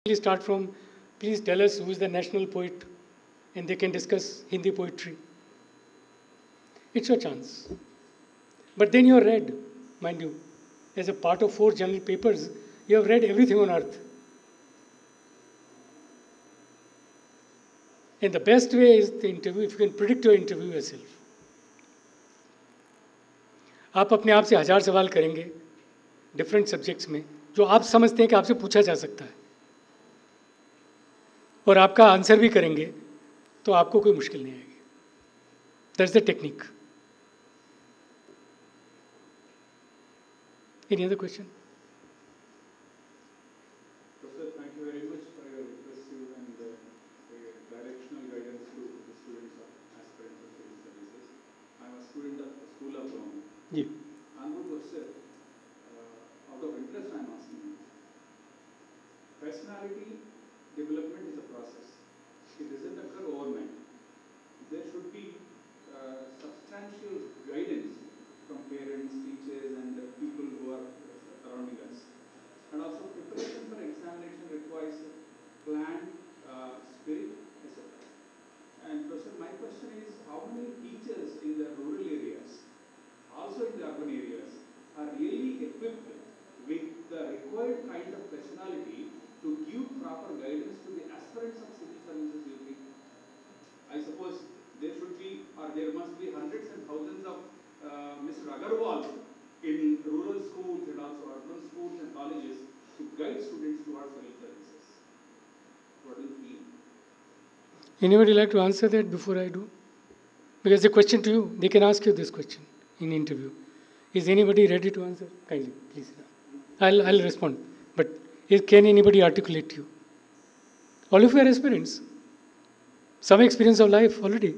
Please start from, please tell us who is the national poet, and they can discuss Hindi poetry. It's your chance. But then you are read, mind you, as a part of 4 journal papers, you have read everything on earth. And the best way is the interview, if you can predict your interview yourself. आप अपने आप से 1000 सवाल करेंगे different subjects में जो आप समझते हैं कि आपसे पूछा जा सकता है, और आपका आंसर भी करेंगे तो आपको कोई मुश्किल नहीं आएगी. That's the technique. Any other question? Professor, thank you very much for your impressive and directional guidance to the students of aspirants of civil services. I am a student of the School of Law. जी. Honorable Professor, out of interest I am asking you. Personality development is a process. It doesn't occur overnight. There should be substantial guidance from parents, teachers, and the people who are surrounding us. And also preparation for examination requires planned spirit, etc. And Professor, my question is, how many teachers in the rural areas, also in the urban areas, are really equipped with the required kind of personality to give proper guidance to the aspirants of civil services? You think? I suppose there should be, or there must be hundreds and thousands of Mr. Agarwal in rural schools and also urban schools and colleges to guide students towards civil services. What do you feel? Anybody like to answer that before I do? Because the question to you, they can ask you this question in interview. Is anybody ready to answer? Kindly, please. I'll respond. But can anybody articulate you? All of you are aspirants. Some experience of life already.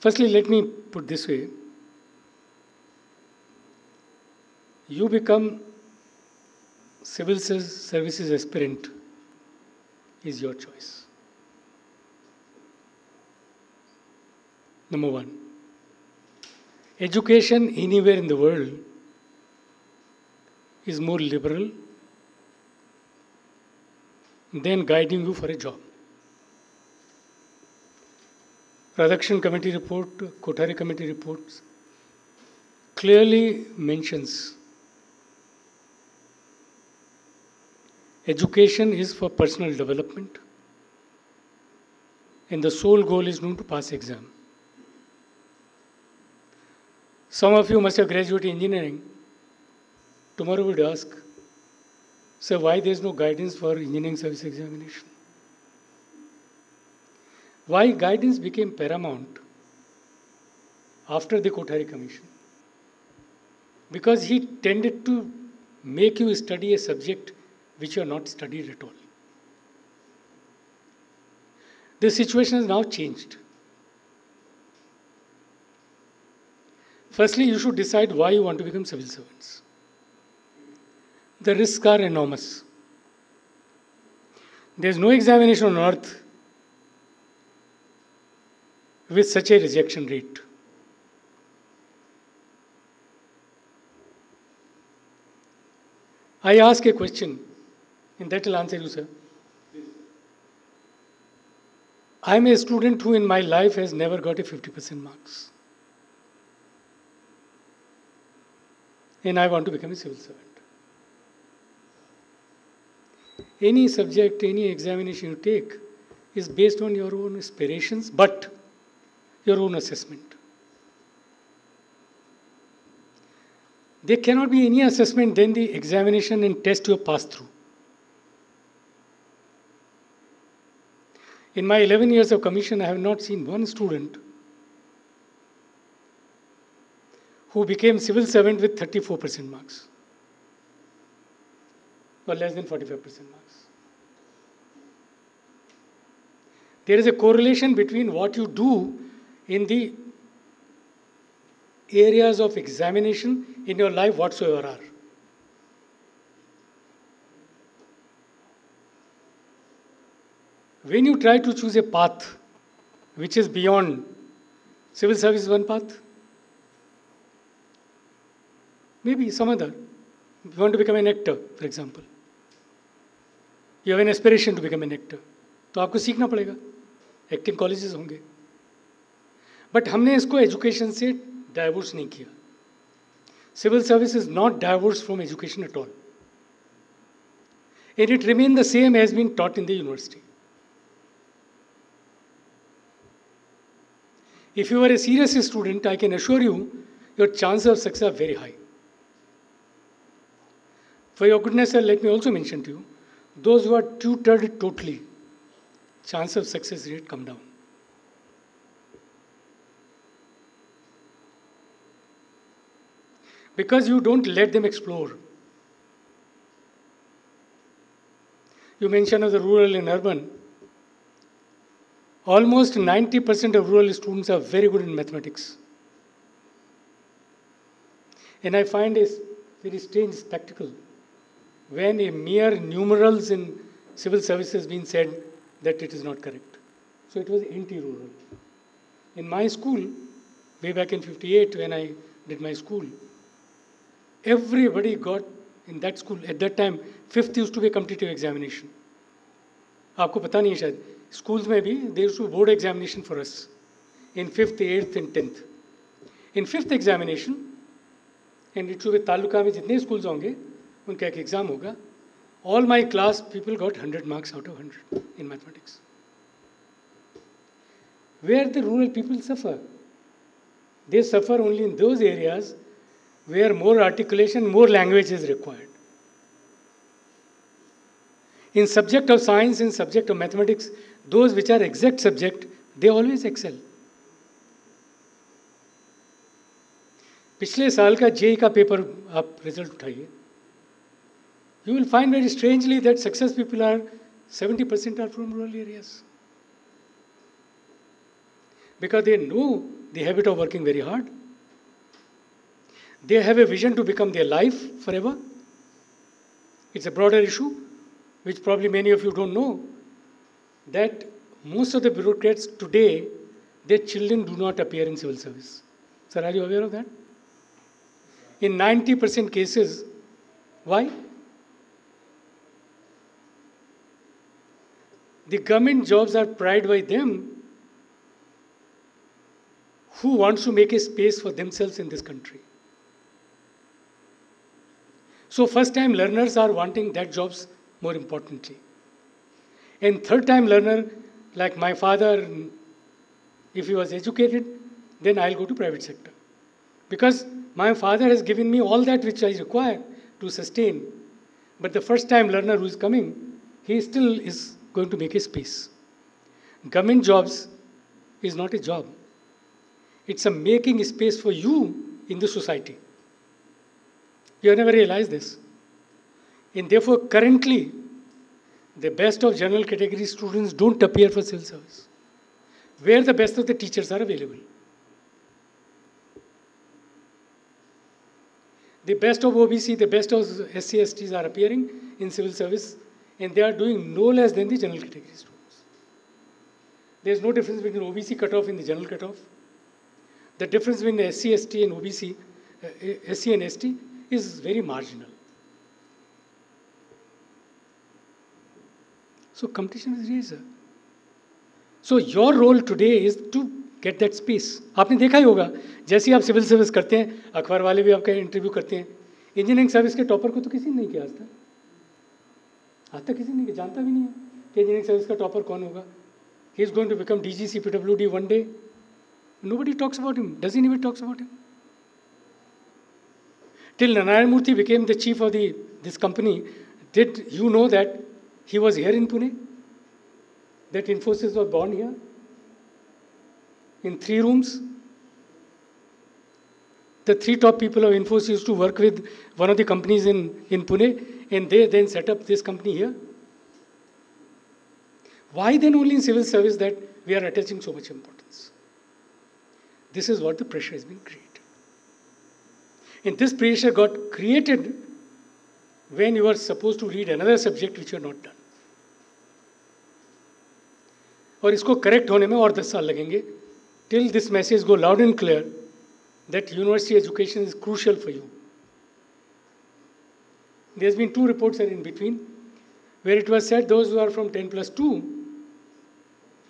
Firstly, let me put this way. You become civil services aspirant is your choice. Number 1. Education anywhere in the world is more liberal than guiding you for a job. Radhakrishnan Committee report, Kothari Committee reports clearly mentions education is for personal development and the sole goal is not to pass exam. Some of you must have graduated engineering. Tomorrow would ask, sir, why there is no guidance for engineering service examination? Why guidance became paramount after the Kothari Commission? Because he tended to make you study a subject which you are not studied at all. The situation has now changed. Firstly, you should decide why you want to become civil servants. The risks are enormous. There is no examination on earth with such a rejection rate. I ask a question, and that will answer you, sir. I am a student who in my life has never got a 50% marks. And I want to become a civil servant. Any subject, any examination you take is based on your own aspirations, but your own assessment. There cannot be any assessment than the examination and test you have passed through. In my 11 years of commission, I have not seen one student who became civil servant with 34% marks or less than 45% marks. There is a correlation between what you do in the areas of examination in your life whatsoever are. When you try to choose a path which is beyond civil service is one path, maybe some other. You want to become an actor, for example. You have an aspiration to become an actor. तो आपको सीखना पड़ेगा. Acting colleges होंगे. But हमने इसको education से divorce नहीं किया. Civil service is not divorced from education at all. And it remains the same as been taught in the university. If you are a serious student, I can assure you, your chances of success are very high. For your goodness, sir, let me also mention to you, those who are tutored totally, chance of success rate come down. Because you don't let them explore. You mentioned of the rural and urban. Almost 90% of rural students are very good in mathematics. And I find a very strange spectacle when a mere numerals in civil services being said that it is not correct. So it was anti-rural. In my school, way back in 58 when I did my school, everybody got in that school, at that time, 5th used to be a competitive examination. आपको पता नहीं है शायद, schools में भी, there used to be board examination for us in 5th, 8th and 10th. In 5th examination, and it should be taluka में जितने schools होंगे, उनका एक exam होगा. All my class people got 100 marks out of 100 in mathematics. Where the rural people suffer? They suffer only in those areas where more articulation, more language is required. In subject of science, in subject of mathematics, those which are exact subject, they always excel. पिछले साल का JEE का paper आप result उठाइए. You will find very strangely that success people are 70% are from rural areas. Because they know the habit of working very hard. They have a vision to become their life forever. It's a broader issue, which probably many of you don't know, that most of the bureaucrats today, their children do not appear in civil service. Sir, are you aware of that? In 90% cases, why? The government jobs are prized by them who wants to make a space for themselves in this country. So first-time learners are wanting that jobs more importantly. And third-time learner, like my father, if he was educated, then I'll go to private sector. Because my father has given me all that which I require to sustain. But the first-time learner who is coming, he still is going to make a space. Government jobs is not a job. It's a making space for you in the society. You have never realized this. And therefore, currently, the best of general category students don't appear for civil service, where the best of the teachers are available. The best of OBC, the best of SC, STs are appearing in civil service, and they are doing no less than the general category students. There is no difference between OBC cutoff and the general cutoff. The difference between the SC, ST and OBC, SC and ST is very marginal. So competition is razor. So your role today is to get that space. आपने देखा ही होगा, जैसे ही आप civil service करते हैं, अखबार वाले भी आपका इंटरव्यू करते हैं. इंजीनियरिंग सर्विस के टॉपर को तो किसी ने नहीं किया आज तक किसी ने किया, जानता भी नहीं है कि इंजीनियरिंग सर्विस का टॉपर कौन होगा. He is going to become DG CPWD one day. Nobody talks about him. Does anybody talks about him? Till Narayan Murthy became the chief of this company, did you know that he was here in Pune? That Infosys was born here? In 3 rooms? The 3 top people of Infosys used to work with one of the companies in Pune, and they then set up this company here. Why then only in civil service that we are attaching so much importance? This is what the pressure has been created. And this pressure got created when you were supposed to read another subject which you are not done. और इसको correct होने में और 10 साल लगेंगे till this message go loud and clear that university education is crucial for you. There's been 2 reports are in between, where it was said those who are from 10+2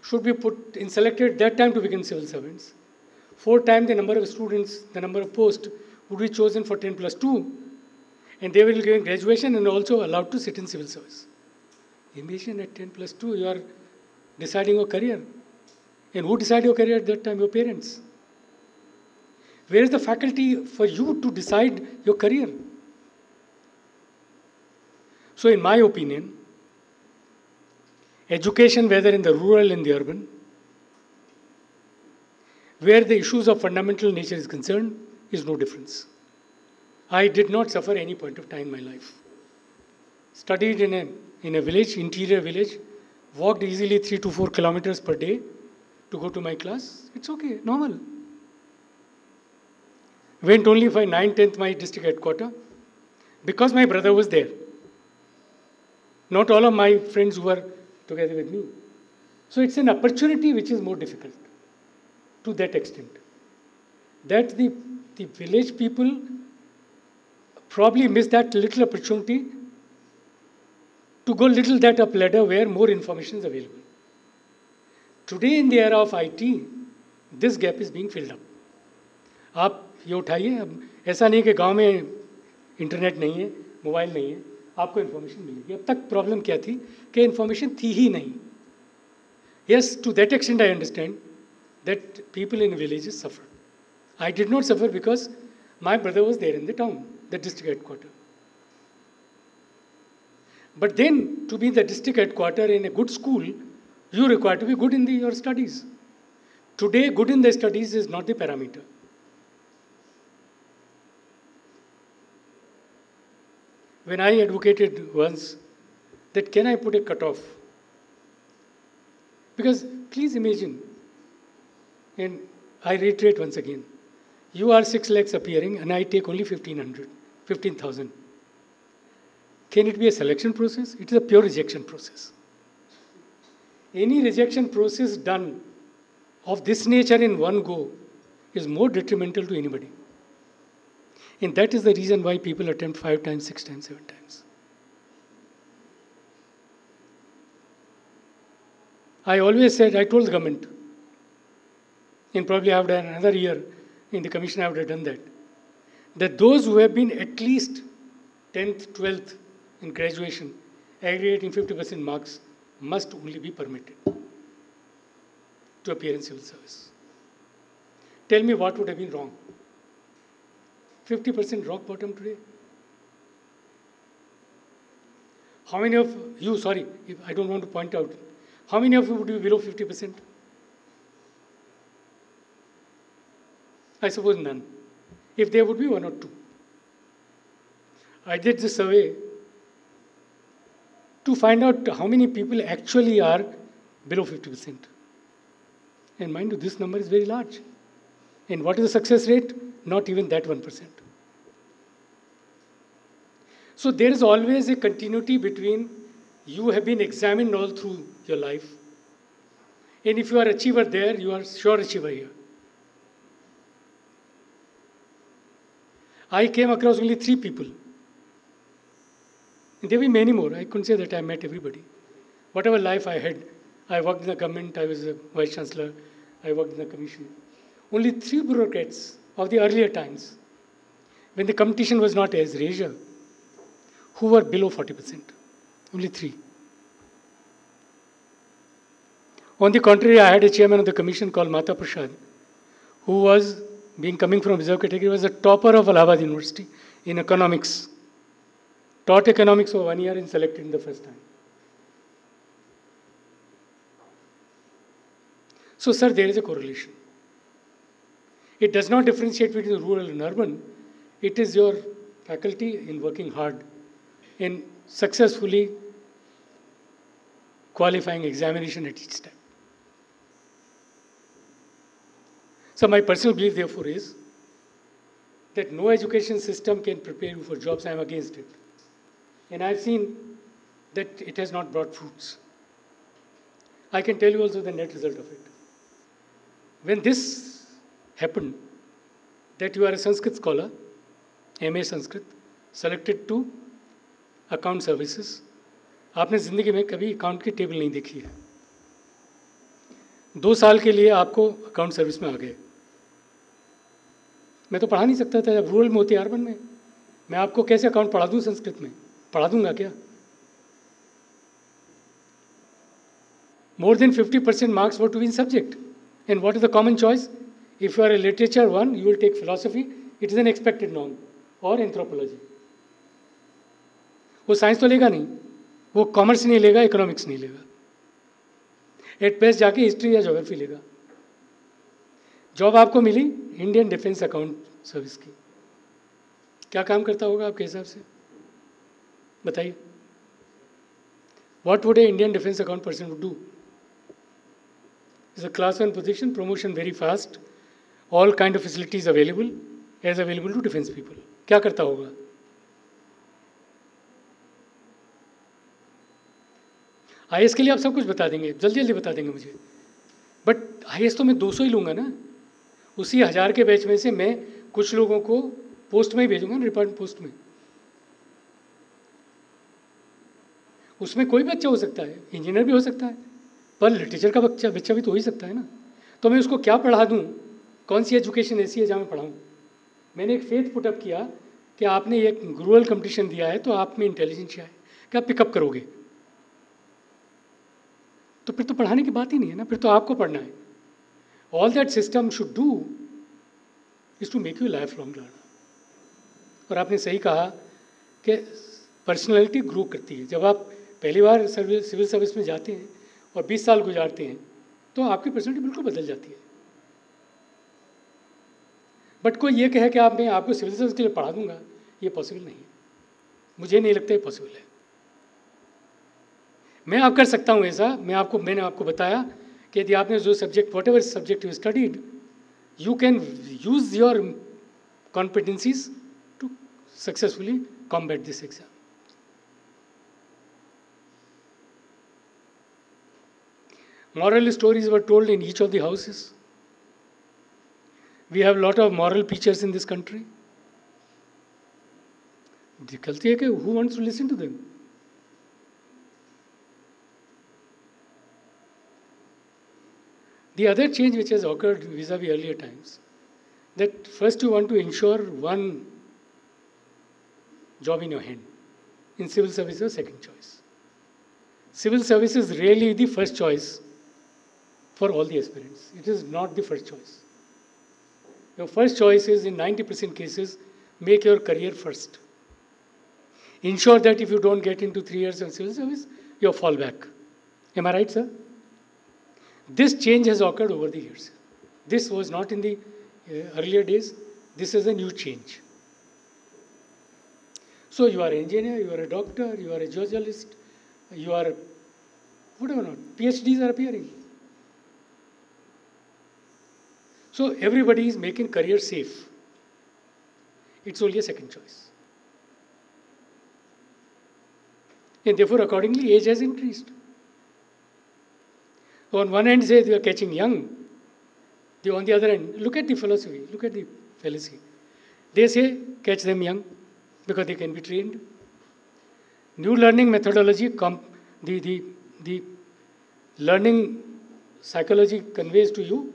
should be put in selected that time to become civil servants. 4 times the number of students, the number of posts would be chosen for 10+2, and they will give graduation and also allowed to sit in civil service. Imagine at 10+2, you are deciding your career. And who decide your career at that time? Your parents. Where is the faculty for you to decide your career? So in my opinion, education, whether in the rural and the urban, where the issues of fundamental nature is concerned, is no difference. I did not suffer any point of time in my life. Studied in a village, interior village, walked easily 3 to 4 kilometers per day to go to my class. It's okay, normal. Went only for 9th, 10th my district headquarters because my brother was there. Not all of my friends were together with me. So it's an opportunity which is more difficult to that extent. That the village people probably miss that little opportunity to go little that up ladder where more information is available. Today in the era of IT, this gap is being filled up. आप ये उठाइए, अब ऐसा नहीं कि गांव में internet नहीं है, मोबाइल नहीं है, आपको इन्फॉर्मेशन मिलेगी. अब तक प्रॉब्लम क्या थी कि इन्फॉर्मेशन थी ही नहीं. Yes, to that extent I understand that people in villages suffer. I did not suffer because my brother was there in the town, the district headquarters. But then, to be the district headquarters in a good school, you require to be good in your studies. Today, good in the studies is not the parameter. When I advocated once that can I put a cutoff? Because please imagine, and I reiterate once again, you are 6 lakhs appearing and I take only 15,000. Can it be a selection process? It is a pure rejection process. Any rejection process done of this nature in one go is more detrimental to anybody. And that is the reason why people attempt 5 times, 6 times, 7 times. I always said, I told the government, and probably I have done another year in the commission, I would have done that those who have been at least 10th, 12th in graduation, aggregating 50% marks, must only be permitted to appear in civil service. Tell me what would have been wrong. 50% rock bottom today. How many of you, sorry, if I don't want to point out, how many of you would be below 50%? I suppose none. If there would be 1 or 2. I did this survey to find out how many people actually are below 50%. And mind you, this number is very large. And what is the success rate? Not even that 1%. So there is always a continuity between you have been examined all through your life. And if you are achiever there, you are sure achiever here. I came across only 3 people. And there were many more. I couldn't say that I met everybody. Whatever life I had, I worked in the government, I was a vice chancellor, I worked in the commission. Only 3 bureaucrats of the earlier times, when the competition was not as razor, who were below 40%. Only 3. On the contrary, I had a chairman of the commission called Mata Prasad, who was, being coming from reserve category, was the topper of Allahabad University in economics. Taught economics for 1 year and selected in the first time. So, sir, there is a correlation. It does not differentiate between rural and urban. It is your faculty in working hard, in successfully qualifying examination at each step. So my personal belief, therefore, is that no education system can prepare you for jobs. I am against it. And I've seen that it has not brought fruits. I can tell you also the net result of it. When this happened, that you are a Sanskrit scholar, MA Sanskrit, selected to account services, आपने ज़िंदगी में कभी account की table नहीं देखी है। 2 साल के लिए आपको अकाउंट सर्विस में आ गए। मैं तो पढ़ा नहीं सकता था जब रूरल में होती अर्बन में। मैं आपको कैसे अकाउंट पढ़ा दूँ संस्कृत में? पढ़ा दूंगा क्या? More than 50% marks were to be in subject. And what is the common choice? If you are a literature one, you will take philosophy. It is an expected norm. Or anthropology. वो science तो लेगा नहीं, वो commerce नहीं लेगा, economics नहीं लेगा, at best जाके हिस्ट्री या ज्योग्राफी लेगा। जॉब आपको मिली इंडियन डिफेंस अकाउंट सर्विस की, क्या काम करता होगा आपके हिसाब से? बताइए। What would a Indian defense account person would do? It's a class 1 position, promotion very fast, all kind of facilities available, as available to defense people. क्या करता होगा? IAS के लिए आप सब कुछ बता देंगे, जल्दी जल्दी बता देंगे मुझे, बट IAS तो मैं 200 ही लूँगा ना। उसी 1000 के बैच में से मैं कुछ लोगों को पोस्ट में ही भेजूंगा ना, डिपार्टमेंट पोस्ट में। उसमें कोई बच्चा हो सकता है, इंजीनियर भी हो सकता है, पर लिटरेचर का बच्चा भी तो हो ही सकता है ना। तो मैं उसको क्या पढ़ा दूँ? कौन सी एजुकेशन ऐसी है जहाँ मैं पढ़ाऊँ? मैंने एक फेथ पुटअप किया कि आपने एक रूरल कंपटीशन दिया है तो आप में इंटेलिजेंस है, क्या पिकअप करोगे? तो फिर तो पढ़ाने की बात ही नहीं है ना, फिर तो आपको पढ़ना है। All that system should do is to make you life long learner. और आपने सही कहा कि पर्सनैलिटी ग्रो करती है। जब आप पहली बार सिविल सर्विस में जाते हैं और 20 साल गुजारते हैं तो आपकी पर्सनैलिटी बिल्कुल बदल जाती है। बट कोई ये कहे कि मैं आपको सिविल सर्विस के लिए पढ़ा दूंगा, ये पॉसिबल नहीं है। मुझे नहीं लगता ये पॉसिबल है। मैं आप कर सकता हूँ ऐसा। मैंने आपको बताया कि यदि आपने जो subject, whatever subject you studied, you can use your competencies to successfully combat this exam. Moral stories were told in each of the houses. We have a lot of moral preachers in this country. Difficulty है कि who wants to listen to them? The other change which has occurred vis-a-vis earlier times, that first you want to ensure one job in your hand. In civil service, your second choice. Civil service is really the first choice for all the aspirants. It is not the first choice. Your first choice is, in 90% cases, make your career first. Ensure that if you don't get into 3 years of civil service, you fall back. Am I right, sir? This change has occurred over the years. This was not in the earlier days. This is a new change. So you are an engineer, you are a doctor, you are a geologist, you are whatever not. PhDs are appearing. So everybody is making career safe. It's only a second choice. And therefore, accordingly, age has increased. On one hand, say they are catching young. On the other hand, look at the philosophy, look at the fallacy. They say catch them young because they can be trained. New learning methodology, the learning psychology conveys to you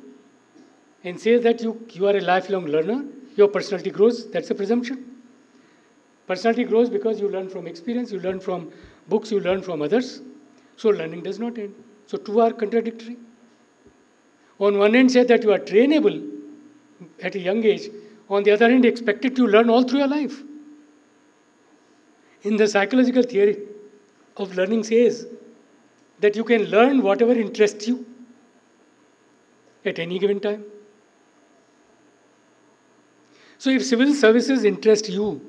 and says that you are a lifelong learner, your personality grows. That's a presumption. Personality grows because you learn from experience, you learn from books, you learn from others. So learning does not end. So two are contradictory. On one hand, say that you are trainable at a young age. On the other hand, expected to learn all through your life. In the psychological theory of learning says that you can learn whatever interests you at any given time. So if civil services interest you,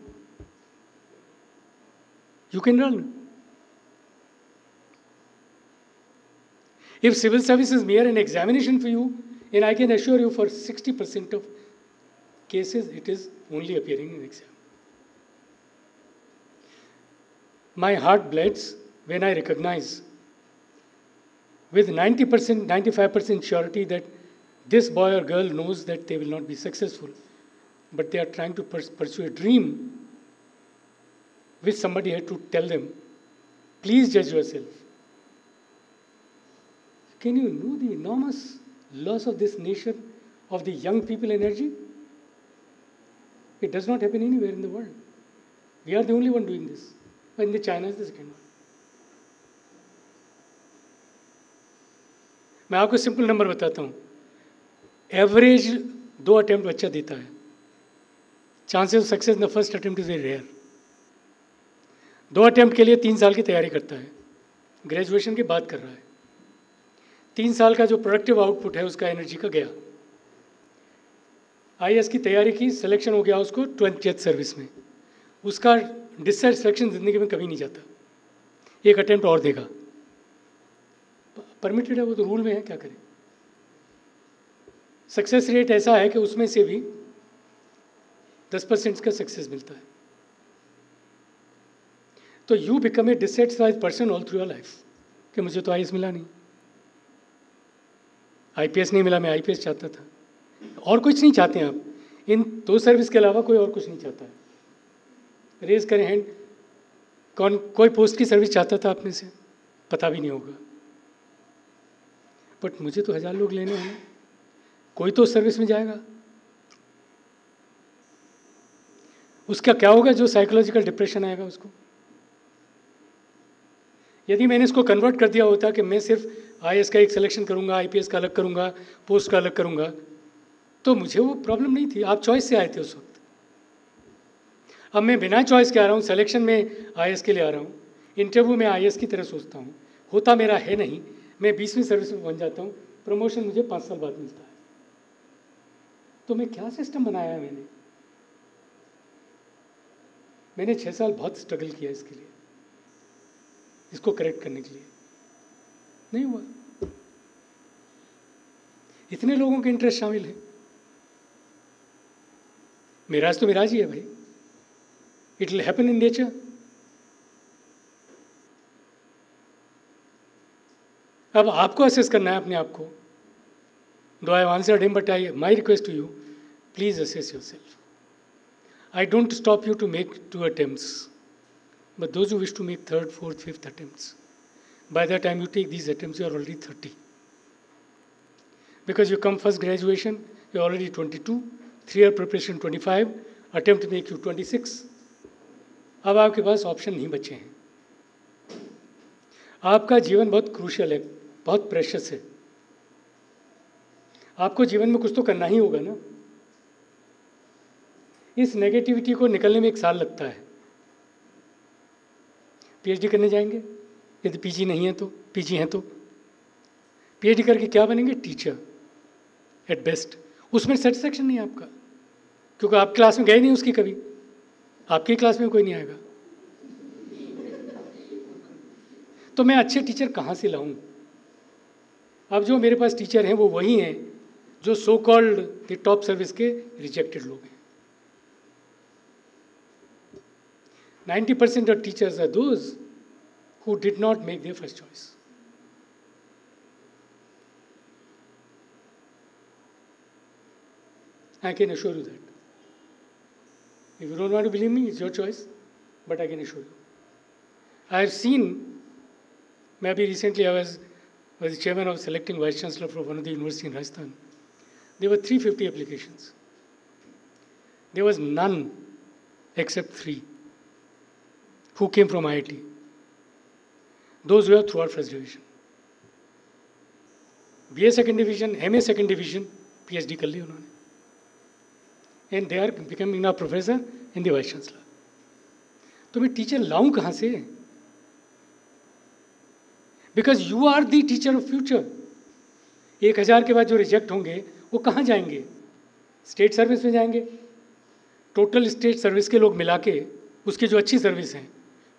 you can learn. If civil service is mere an examination for you, and I can assure you for 60% of cases, it is only appearing in exam. My heart bleeds when I recognize with 90%, 95% surety that this boy or girl knows that they will not be successful, but they are trying to pursue a dream which somebody had to tell them, please judge yourself. Can you know the enormous loss of this nation, of the young people energy? It does not happen anywhere in the world. We are the only one doing this. But in the China is the second one. मैं आपको simple number बताता हूँ. Average 2 attempt बच्चा देता है. Chances of success in the first attempt is very rare. 2 attempt के लिए 3 साल की तैयारी करता है. ग्रेजुएशन की बात कर रहा है. 3 साल का जो प्रोडक्टिव आउटपुट है उसका एनर्जी का गया. IAS की तैयारी की, सिलेक्शन हो गया उसको 20th सर्विस में. उसका डिससेटिस्फैक्शन ज़िंदगी में कभी नहीं जाता. 1 अटेम्प्ट और देगा. परमिटेड है, वो तो रूल में है, क्या करें. सक्सेस रेट ऐसा है कि उसमें से भी 10% का सक्सेस मिलता है. तो you become a dissatisfied person all through your life कि मुझे तो IAS मिला नहीं, IPS नहीं मिला, मैं IPS चाहता था. और कुछ नहीं चाहते हैं आप. इन 2 सर्विस के अलावा कोई और कुछ नहीं चाहता है. रेज करें हैंड, कौन कोई पोस्ट की सर्विस चाहता था आप में से? पता भी नहीं होगा. बट मुझे तो 1000 लोग लेने हैं. कोई तो सर्विस में जाएगा. उसका क्या होगा? जो साइकोलॉजिकल डिप्रेशन आएगा उसको. यदि मैंने इसको कन्वर्ट कर दिया होता कि मैं सिर्फ IAS का एक सिलेक्शन करूंगा, IPS का अलग करूंगा, पोस्ट का अलग करूंगा, तो मुझे वो प्रॉब्लम नहीं थी. आप चॉइस से आए थे उस वक्त. अब मैं बिना चॉइस के आ रहा हूँ, सिलेक्शन में IAS के लिए आ रहा हूँ, इंटरव्यू में IAS की तरह सोचता हूँ. होता मेरा है नहीं. मैं 20वीं सर्विस में बन जाता हूँ, प्रमोशन मुझे 5 साल बाद मिलता है. तो मैं क्या सिस्टम बनाया है मैंने 6 साल बहुत स्ट्रगल किया इसके लिए, इसको करेक्ट करने के लिए. नहीं हुआ. इतने लोगों के इंटरेस्ट शामिल है. मिराज तो मिराज ही है भाई. It will happen in nature. अब आपको असेस करना है अपने आप को. Though I answered him, but my request to you, please assess yourself. I don't stop you to make 2 attempts, but those who wish to make 3rd, 4th, 5th attempts, by the time you take these attempts, you are already 30. Because you come first graduation, you are already 22, 3-year preparation 25, attempt to make you 26. अब आपके पास option नहीं बचे हैं. आपका जीवन बहुत crucial है, बहुत प्रेशियस है. आपको जीवन में कुछ तो करना ही होगा ना. इस नेगेटिविटी को निकलने में 1 साल लगता है. PhD करने जाएंगे, यदि PG नहीं है तो, PG हैं तो PhD करके क्या बनेंगे? Teacher at best. उसमें सेटिस्फैक्शन नहीं है आपका, क्योंकि आप क्लास में गए नहीं उसकी कभी. आपकी क्लास में कोई नहीं आएगा. तो मैं अच्छे टीचर कहाँ से लाऊं? अब जो मेरे पास टीचर हैं वो वही हैं जो so called the top service के रिजेक्टेड लोग हैं. 90% of teachers are those who did not make their first choice. I can assure you that. If you don't want to believe me, it's your choice, but I can assure you. I have seen, maybe recently I was the chairman of selecting vice chancellor for one of the university in Rajasthan. There were 350 applications. There was none except 3 who came from IIT. Those who are throughout first division. BA second division, MA second division, PhD कर ली उन्होंने. And they are becoming now professor and the vice chancellor. तो मैं teacher लाऊं कहाँ से? Because you are the teacher of future. 1000 के बाद जो रिजेक्ट होंगे वो कहाँ जाएंगे? स्टेट सर्विस में जाएंगे. टोटल स्टेट सर्विस के लोग मिला के, उसकी जो अच्छी सर्विस हैं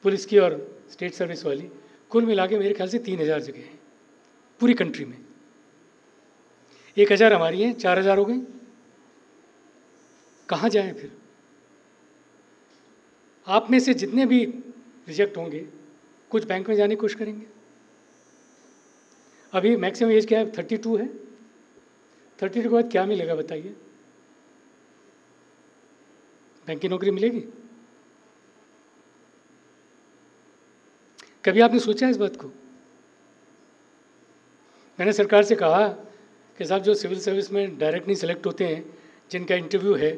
पुलिस की और स्टेट सर्विस वाली, कुल मिला के मेरे ख्याल से 3000 जगह हैं पूरी कंट्री में. 1000 हमारी हैं, 4000 हो गई. कहाँ जाएं फिर? आप में से जितने भी रिजेक्ट होंगे कुछ बैंक में जाने की कोशिश करेंगे. अभी मैक्सिमम एज क्या है? 32 है. 32 के बाद क्या मिलेगा बताइए? बैंक की नौकरी मिलेगी? कभी आपने सोचा इस बात को? मैंने सरकार से कहा कि साहब जो सिविल सर्विस में डायरेक्ट नहीं सेलेक्ट होते हैं, जिनका इंटरव्यू है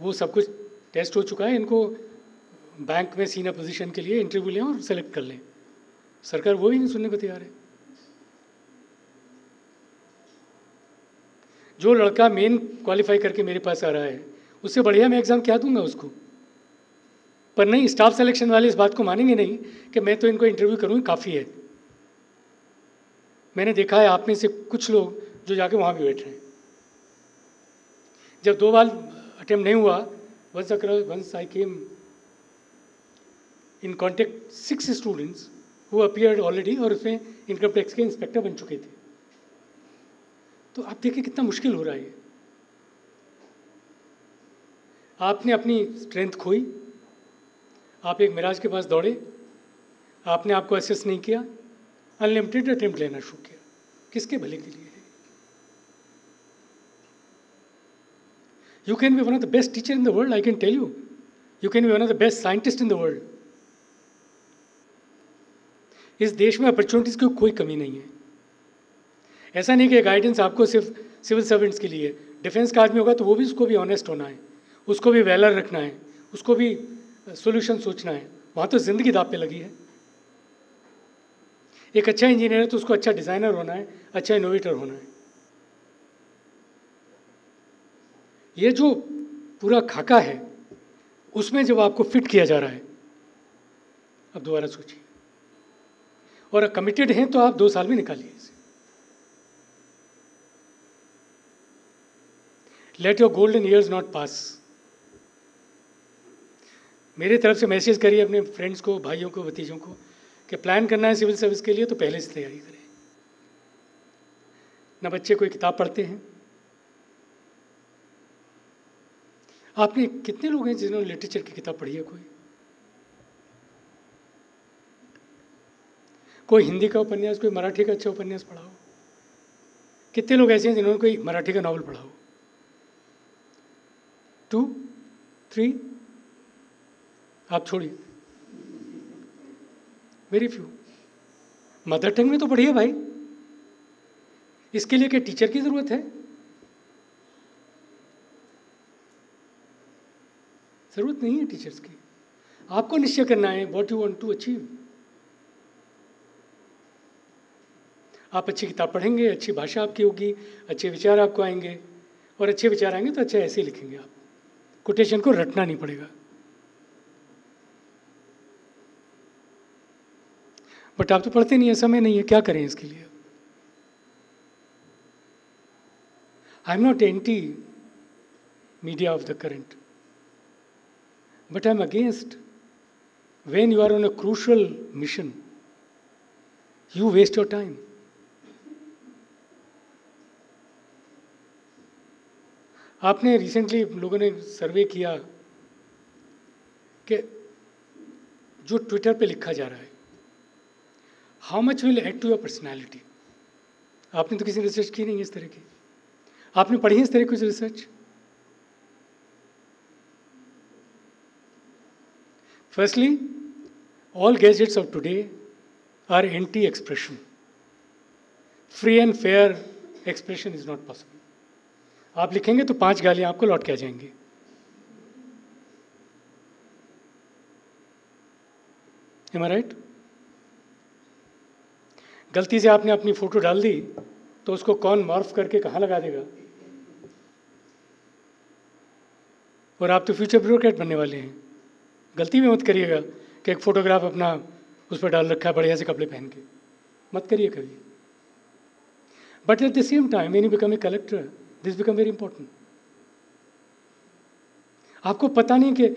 वो सब कुछ टेस्ट हो चुका है, इनको बैंक में सीनियर पोजीशन के लिए इंटरव्यू लें और सेलेक्ट कर लें। सरकार वो ही नहीं सुनने को तैयार है। जो लड़का मेन क्वालिफाई करके मेरे पास आ रहा है, उससे बढ़िया मैं एग्ज़ाम क्या दूंगा उसको? पर नहीं, स्टाफ सिलेक्शन वाले इस बात को मानेंगे नहीं कि मैं तो इनको इंटरव्यू करूँ काफ़ी है। मैंने देखा है आप में से कुछ लोग जो जाके वहाँ भी बैठ रहे हैं। जब 2 बार अटेम्प्ट नहीं हुआ, once I came in contact 6 students who appeared already, और उसमें इनकम टैक्स के इंस्पेक्टर बन चुके थे। तो आप देखिए कितना मुश्किल हो रहा है ये। आपने अपनी स्ट्रेंथ खोई, आप एक मिराज के पास दौड़े, आपने आपको असेस नहीं किया, अनलिमिटेड अटेम्प्ट लेना शुरू किया। किसके भले के लिए है? You can be one of the best teacher in the world, I can tell you. You can be one of the best scientist in the world. इस देश में अपॉर्चुनिटीज़ की कोई कमी नहीं है। ऐसा नहीं कि गाइडेंस आपको सिर्फ सिविल सर्वेंट्स के लिए। डिफेंस का आदमी होगा तो वो भी, उसको भी ऑनेस्ट होना है, उसको भी वैलर रखना है, उसको भी सॉल्यूशन सोचना है। वहाँ तो ज़िंदगी दाव पे लगी है। एक अच्छा इंजीनियर है तो उसको अच्छा डिज़ाइनर होना है, अच्छा इनोवेटर होना है। ये जो पूरा खाका है उसमें जब आपको फिट किया जा रहा है, अब दोबारा सोचिए। और कमिटेड हैं तो आप 2 साल में निकालिए इसे। Let your golden years not pass. मेरी तरफ से मैसेज करिए अपने फ्रेंड्स को, भाइयों को, भतीजों को कि प्लान करना है सिविल सर्विस के लिए तो पहले से तैयारी करें। ना बच्चे कोई किताब पढ़ते हैं। आपने कितने लोग हैं जिन्होंने लिटरेचर की किताब पढ़ी है? कोई हिंदी का उपन्यास, कोई मराठी का अच्छा उपन्यास पढ़ा हो? कितने लोग ऐसे हैं जिन्होंने कोई मराठी का नॉवल पढ़ा हो? 2, 3, आप छोड़िए, वेरी फ्यू। मदर टंग में तो पढ़िए भाई। इसके लिए क्या टीचर की जरूरत है? जरूरत नहीं है टीचर्स की। आपको निश्चय करना है what you want to achieve. आप अच्छी किताब पढ़ेंगे, अच्छी भाषा आपकी होगी, अच्छे विचार आपको आएंगे, और अच्छे विचार आएंगे तो अच्छे ऐसे लिखेंगे आप। कोटेशन को रटना नहीं पड़ेगा। बट आप तो पढ़ते नहीं है, समय नहीं है, क्या करें इसके लिए? I am not anti media of the current, but I am against when you are on a crucial mission, you waste your time. आपने रिसेंटली लोगों ने सर्वे किया कि जो ट्विटर पे लिखा जा रहा है, how much will add to your personality. आपने तो किसी रिसर्च की नहीं है इस तरह की। आपने पढ़ी है इस तरह की कुछ research? Firstly, all gadgets of today are anti-expression. Free and fair expression is not possible. आप लिखेंगे तो 5 गालियां आपको लौट के आ जाएंगी। Am I right? गलती से आपने अपनी फोटो डाल दी तो उसको कौन मॉर्फ करके कहाँ लगा देगा? और आप तो फ्यूचर ब्यूरोक्रेट बनने वाले हैं। गलती भी मत करिएगा कि एक फोटोग्राफ अपना उस पर डाल रखा है बढ़िया से कपड़े पहन के, मत करिए कभी। But at the same time when you become a collector, this become very important. आपको पता नहीं कि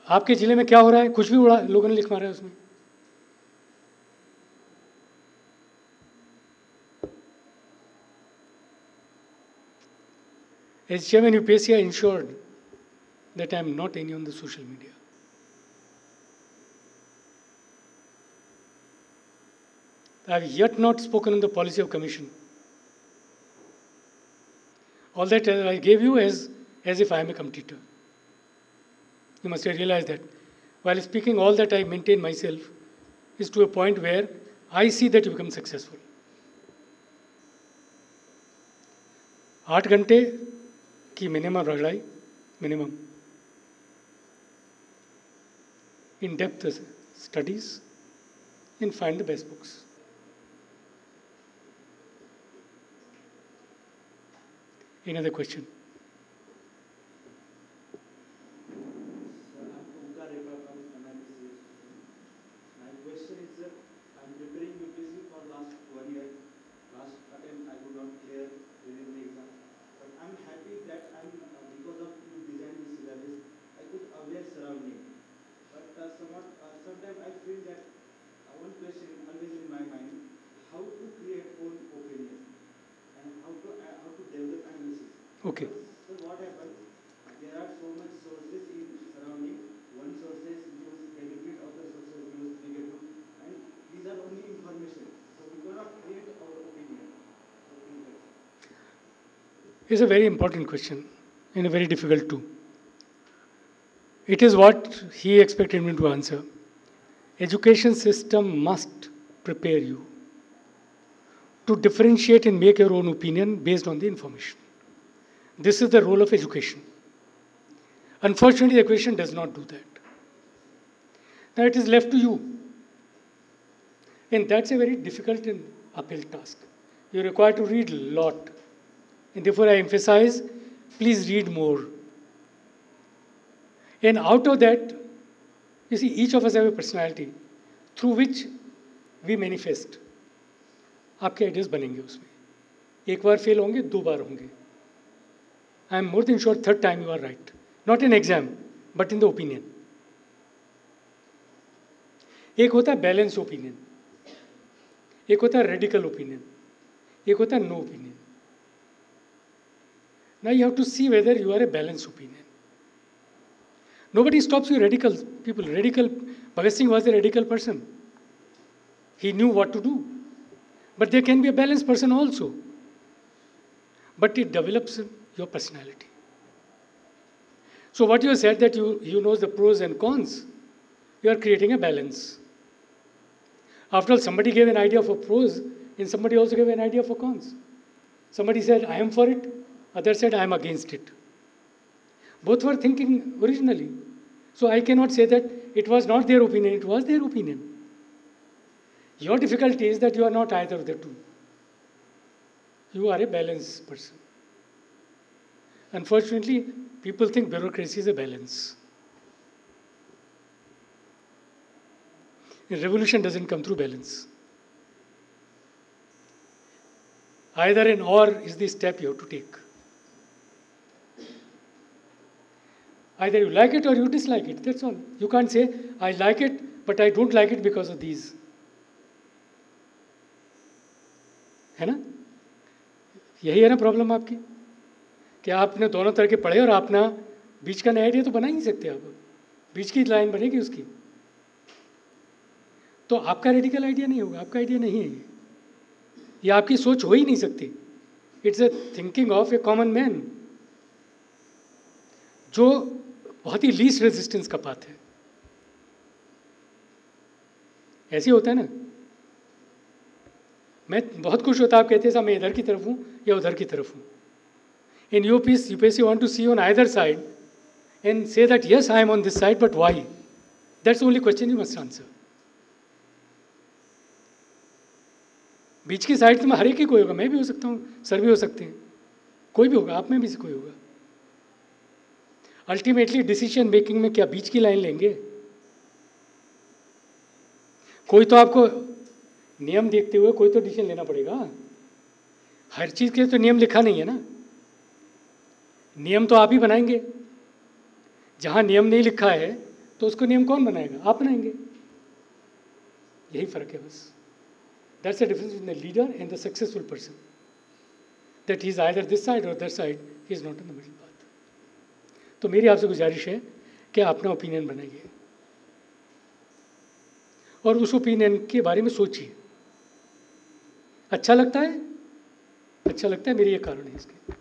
आपके जिले में क्या हो रहा है, कुछ भी उड़ा लोगों ने लिख मारा है उसमें। As chairman UPSC, I ensured that I am not any on the social media. I have yet not spoken on the policy of commission. All that I gave you as if I am a competitor. You must realize that. While speaking, all that I maintain myself is to a point where I see that you become successful. 8 घंटे की minimum रगड़ाई, minimum in-depth studies and find the best books. Any other question? My question is that I'm preparing UPSC for last 1 year. Last attempt I could not clear during the exam. But I'm happy that because of you design this syllabus, I could aware surrounding. But sometimes I feel that one question always in my mind: how to create own opinion and how to develop analysis. Okay. So what happens? There are so much sources in surrounding. One sources use benefit, other sources use negative, and these are only information. So we cannot create our opinion. It's a very important question and a very difficult too. It is what he expected me to answer. Education system must prepare you to differentiate and make your own opinion based on the information. This is the role of education. Unfortunately, the education does not do that. Now it is left to you. And that's a very difficult and uphill task. You're required to read a lot. And therefore I emphasize, please read more. And out of that, you see, each of us have a personality through which we manifest. आपके ideas बनेंगे उसमें. एक बार fail होंगे, 2 बार होंगे. I am more than sure third time you are right. Not in exam, but in the opinion. एक होता है balance opinion, एक होता है रेडिकल ओपिनियन, एक होता है no opinion. Now you have to see whether you are a balanced opinion. Nobody stops you radical people. Bhagat Singh was a radical person. He knew what to do. But there can be a balanced person also. But it develops your personality. So what you said that you know the pros and cons, you are creating a balance. After all, somebody gave an idea for pros and somebody also gave an idea for cons. Somebody said, I am for it. Other said, I am against it. Both were thinking originally. So I cannot say that it was not their opinion, it was their opinion. Your difficulty is that you are not either of the two. You are a balanced person. Unfortunately, people think bureaucracy is a balance. A revolution doesn't come through balance. Either an or is the step you have to take. Either you like it or you dislike it, that's all. You can't say, I like it, but I don't like it because of these. है ना? यही है ना problem आपकी, कि आपने दोनों तरह के पढ़े और आपने बीच का नया आइडिया तो बना ही नहीं सकते आप. बीच की लाइन बनेगी उसकी. तो आपका रेडिकल आइडिया नहीं होगा, आपका आइडिया नहीं है ये आपकी सोच हो ही नहीं सकती. It's a thinking of a common man, जो बहुत ही लीस्ट रेजिस्टेंस का पाथ है. ऐसे होता है ना. मैं बहुत खुश होता आप कहते हैं मैं इधर की तरफ हूँ या उधर की तरफ हूँ. इन UPSC want to see on either side and say that yes, I am on this side, but why? That's the only question you must answer. बीच की साइड में हर एक ही कोई होगा. मैं भी हो सकता हूँ, सर भी हो सकते हैं, कोई भी होगा, आप में भी से कोई होगा. अल्टीमेटली डिसीजन मेकिंग में क्या बीच की लाइन लेंगे? कोई तो आपको नियम देखते हुए कोई तो डिसीजन लेना पड़ेगा. हर चीज के तो नियम लिखा नहीं है ना. नियम तो आप ही बनाएंगे. जहां नियम नहीं लिखा है तो उसको नियम कौन बनाएगा? आप बनाएंगे. यही फर्क है बस. That's the difference between the leader and the successful person. That he is either this side or that side, he is not in the middle path. तो मेरी आपसे गुजारिश है कि आप अपना ओपिनियन बनाइए और उस ओपिनियन के बारे में सोचिए. अच्छा लगता है? अच्छा लगता है, मेरी ये कारण है इसके.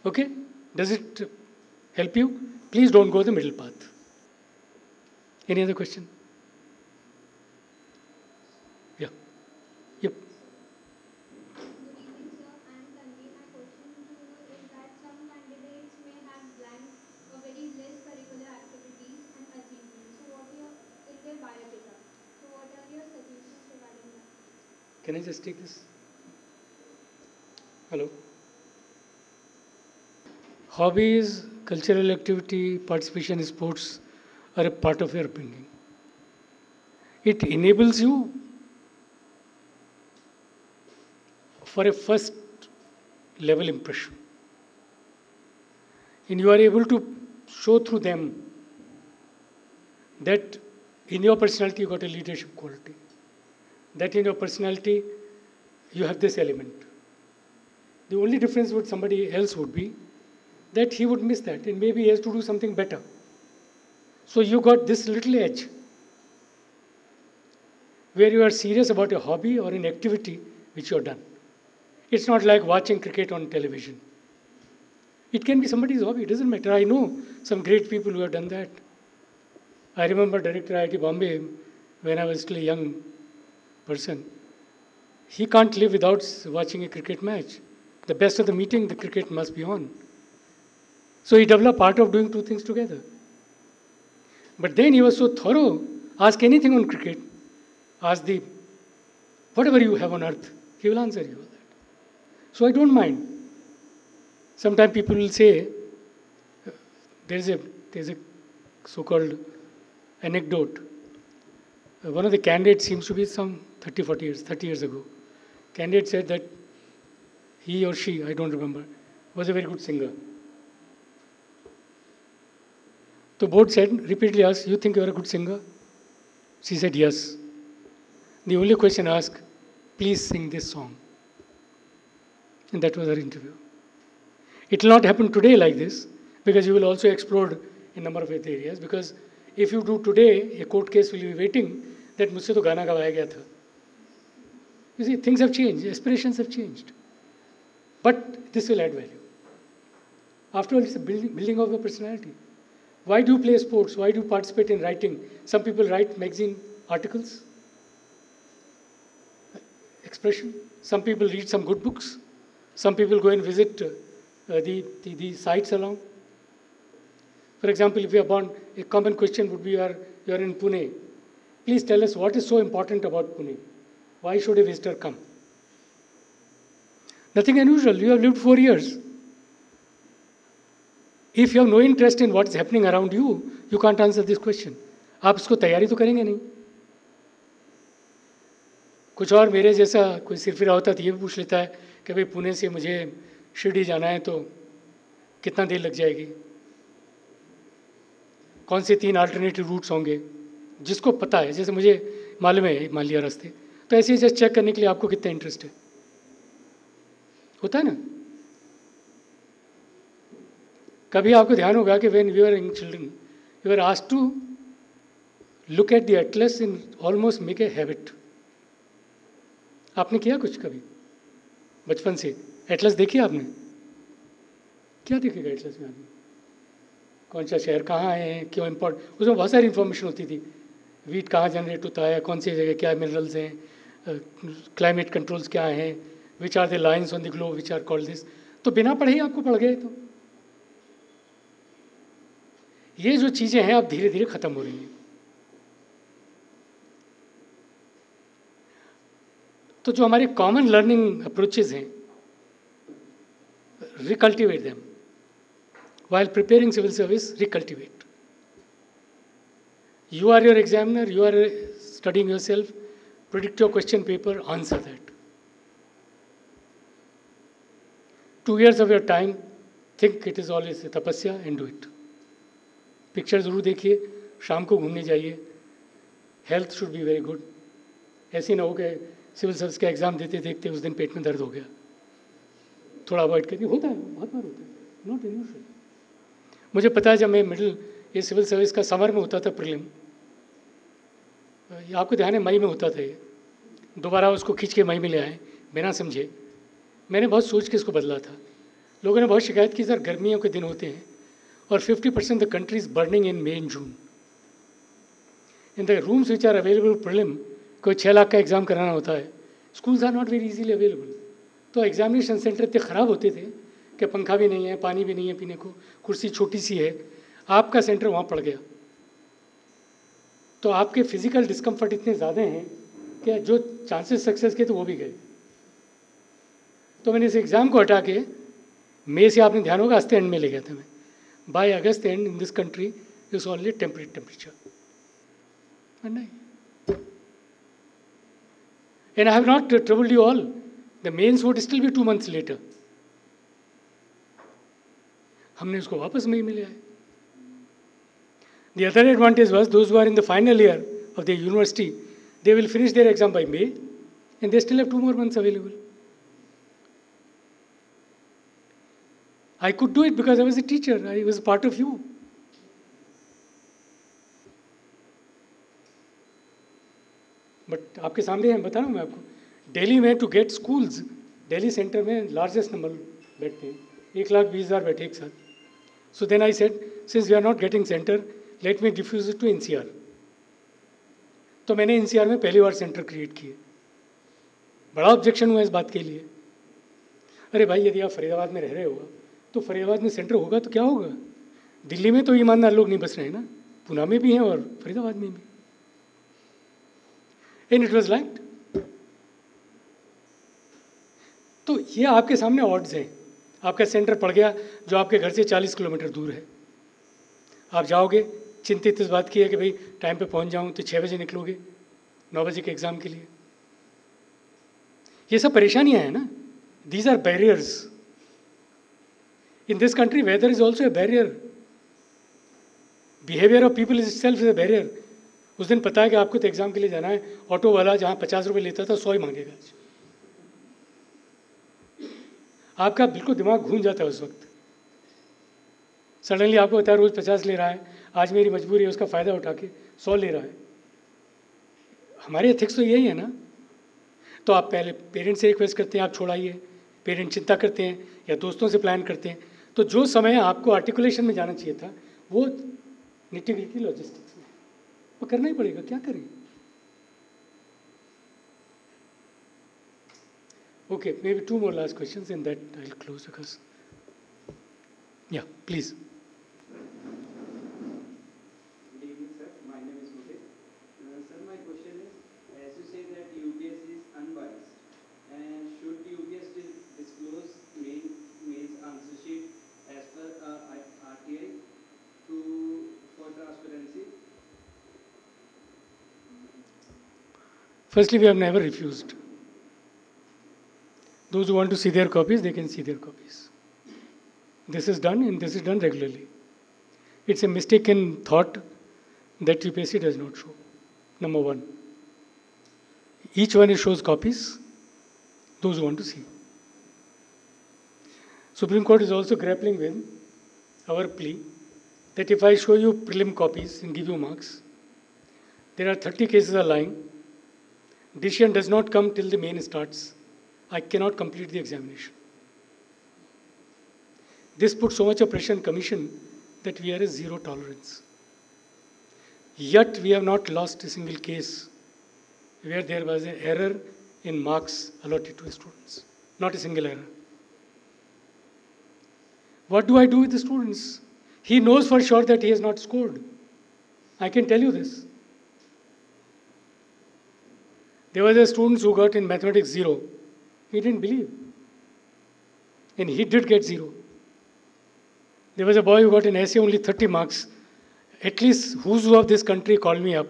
Okay? Does it help you? Please don't go the middle path. Any other question? Yeah. Yep. Good evening, sir. I am Tanvi. My question to you is that some candidates may have blank or very less curricular activities and achievements. So, what your in their biodata? So, what are your suggestions regarding that? Can I just take this? Hello. Hobbies, cultural activity, participation in sports are a part of your upbringing. It enables you for a first level impression. And you are able to show through them that in your personality you got a leadership quality. That in your personality you have this element. The only difference with somebody else would be that he would miss that and maybe he has to do something better. So you got this little edge where you are serious about a hobby or an activity which you have done. It's not like watching cricket on television. It can be somebody's hobby, it doesn't matter. I know some great people who have done that. I remember Director IIT Bombay when I was still a young person. He can't live without watching a cricket match. The best of the meeting, the cricket must be on. So he developed art of doing two things together. But then he was so thorough, ask anything on cricket, ask the, whatever you have on earth, he will answer you that. So I don't mind. Sometimes people will say, there's a so-called anecdote. One of the candidates seems to be some 30 years ago. Candidate said that he or she, I don't remember, was a very good singer. The board said, repeatedly asked, you think you are a good singer? She said, yes. The only question asked, please sing this song. And that was her interview. It will not happen today like this, because you will also explode in a number of other areas. Because if you do today, a court case will be waiting that मुझसे तो गाना गवाया गया था. You see, things have changed, aspirations have changed. But this will add value. After all, it's a building of your personality. Why do you play sports? Why do you participate in writing? Some people write magazine articles, expression. Some people read some good books. Some people go and visit the sites along. For example, if you are born, a common question would be you are in Pune. Please tell us what is so important about Pune. Why should a visitor come? Nothing unusual. You have lived 4 years. If you have no interest in what is happening around you, you can't answer this question. आप इसको तैयारी तो करेंगे नहीं. कुछ और मेरे जैसा कोई सिरफिरा होता तो ये भी पूछ लेता है कि भाई पुणे से मुझे शिरडी जाना है तो कितना देर लग जाएगी, कौन से 3 अल्टरनेटिव रूट्स होंगे, जिसको पता है. जैसे मुझे मालूम है हिमालय रास्ते, तो ऐसे ही जस्ट चेक करने के लिए आपको कितना इंटरेस्ट है, होता है ना. कभी आपको ध्यान होगा कि when we are young children you are asked to look at the atlas in almost make a habit. आपने किया कुछ कभी बचपन से? एटलस देखिए आपने? क्या देखेगा एटलस में आदमी? कौन सा शहर कहाँ है, क्यों इम्पोर्टेंट, उसमें बहुत सारी इन्फॉर्मेशन होती थी. वीट कहाँ जनरेट होता है, कौन सी जगह क्या मिनरल्स हैं, क्लाइमेट कंट्रोल्स क्या हैं, which are the lines on the globe which are called this. तो बिना पढ़े ही आपको पढ़ गए. तो ये जो चीज़ें हैं अब धीरे धीरे ख़त्म हो रही हैं. तो जो हमारे कॉमन लर्निंग अप्रोचेज हैं, रिकल्टिवेट them while preparing civil service. Recultivate. You are your examiner, you are studying yourself, predict your question paper, answer that. 2 years of your time, think it is always a tapasya and do it. Picture ज़रूर देखिए, शाम को घूमने जाइए, health should be very good. ऐसे ना हो कि सिविल सर्विस का एग्ज़ाम देते देखते उस दिन पेट में दर्द हो गया, थोड़ा अवॉइड करिए. होता है, बहुत बार होता है, नॉट अनयूजुअल. मुझे पता है जब मैं मिडिल ये सिविल सर्विस का समर में होता था प्रीलिम, आपको ध्यान है मई में होता था ये, दोबारा उसको खींच के मई में ले आए बिना समझे. मैंने बहुत सोच के इसको बदला था. लोगों ने बहुत शिकायत की सर गर्मियों के दिन होते हैं और 50% the country is burning in May and June. In the rooms which are available prelim, कोई 6 लाख का एग्ज़ाम कराना होता है, schools are not very easily available. तो एग्जामिनेशन सेंटर इतने ख़राब होते थे कि पंखा भी नहीं है, पानी भी नहीं है पीने को, कुर्सी छोटी सी है, आपका सेंटर वहाँ पड़ गया, तो आपके फिजिकल डिस्कम्फर्ट इतने ज़्यादा हैं कि जो चांसेस सक्सेस के तो वो भी गए. तो मैंने इस एग्ज़ाम को हटा के मई से, आपने ध्यान होगा, अगस्त एंड में ले गया था मैं. By August and in this country is only temperate temperature. नहीं, and I have not troubled you all. The mains would still be 2 months later. हमने उसको वापस नहीं मिला है. The other advantage was those who are in the final year of the university, they will finish their exam by May, and they still have 2 more months available. I could do it because I was a teacher. I was part of you. But आपके सामने हैं, बता रहा हूँ मैं आपको. दिल्ली में to get schools, Delhi centre में लार्जेस्ट नंबर बैठते हैं, 1,20,000 बैठे एक साथ. So then I said, since we are not getting centre, let me diffuse it to NCR. तो मैंने NCR में पहली बार सेंटर क्रिएट किए. बड़ा ऑब्जेक्शन हुआ इस बात के लिए. अरे भाई, यदि आप फरीदाबाद में रह रहे हो तो फरीदाबाद में सेंटर होगा तो क्या होगा? दिल्ली में तो ईमानदार लोग नहीं बस रहे हैं ना, पुणे में भी हैं और फरीदाबाद में भी. And it was like. तो ये आपके सामने ऑड्स हैं. आपका सेंटर पड़ गया जो आपके घर से 40 किलोमीटर दूर है. आप जाओगे चिंतित इस बात की है कि भाई टाइम पे पहुंच जाऊं, तो 6 बजे निकलोगे 9 बजे के एग्ज़ाम के लिए. ये सब परेशानियां हैं ना. These are barriers. In this country weather is also a barrier. Behaviour of people is self is a barrier. उस दिन पता है कि आपको तो एग्ज़ाम के लिए जाना है, ऑटो वाला जहाँ 50 रुपये लेता था 100 ही मांगेगा. आपका बिल्कुल दिमाग घूम जाता है उस वक्त. सडनली आपको बताया रोज़ 50 ले रहा है, आज मेरी मजबूरी है, उसका फ़ायदा उठा के 100 ले रहा है. हमारे एथिक्स तो यही है ना. तो आप पहले पेरेंट्स से रिक्वेस्ट करते हैं आप छोड़ाइए, पेरेंट चिंता करते हैं या दोस्तों से प्लान करते हैं. तो जो समय आपको आर्टिकुलेशन में जाना चाहिए था वो निटी-ग्रिटी लॉजिस्टिक्स में, वो करना ही पड़ेगा. क्या करें? Okay, maybe 2 more last questions and that I'll close because, yeah, please. Good evening, sir. My name is Mudit. Sir, my question is, as you say that UPSC is unbiased, and should UPSC disclose mains answer sheet as per RTI for transparency? Firstly, we have never refused. Those who want to see their copies, they can see their copies. This is done and this is done regularly. It's a mistaken thought that UPSC does not show. Number one. Each one shows copies, those who want to see. Supreme Court is also grappling with our plea that if I show you prelim copies and give you marks, there are 30 cases are lying. Decision does not come till the main starts. I cannot complete the examination. This puts so much of pressure on commission that we are a zero tolerance. Yet we have not lost a single case where there was an error in marks allotted to students. Not a single error. What do I do with the students? He knows for sure that he has not scored. I can tell you this. There was a student who got in mathematics 0. He didn't believe. And he did get 0. There was a boy who got in essay only 30 marks. At least who's who of this country called me up.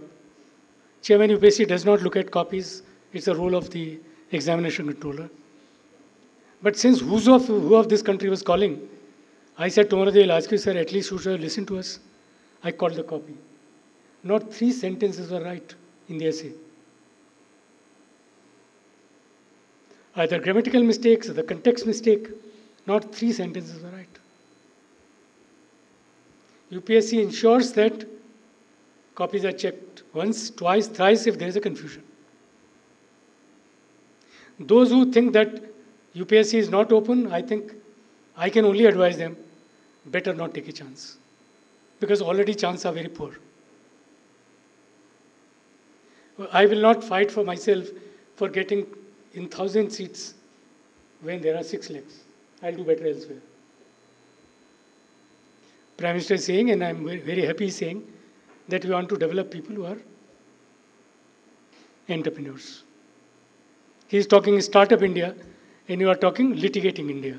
Chairman UPSC does not look at copies. It's the role of the examination controller. But since who of this country was calling, I said tomorrow they will ask you, sir, at least you should listen to us. I called the copy. Not 3 sentences were right in the essay. Either grammatical mistakes or the context mistake, not 3 sentences were right. UPSC ensures that copies are checked once, twice, thrice if there is a confusion. Those who think that UPSC is not open, I think I can only advise them, better not take a chance. Because already chances are very poor. I will not fight for myself for getting in 1,000 seats when there are 6 lakhs. I'll do better elsewhere. Prime Minister is saying, and I'm very happy saying, that we want to develop people who are entrepreneurs. He is talking Startup India, and you are talking litigating India.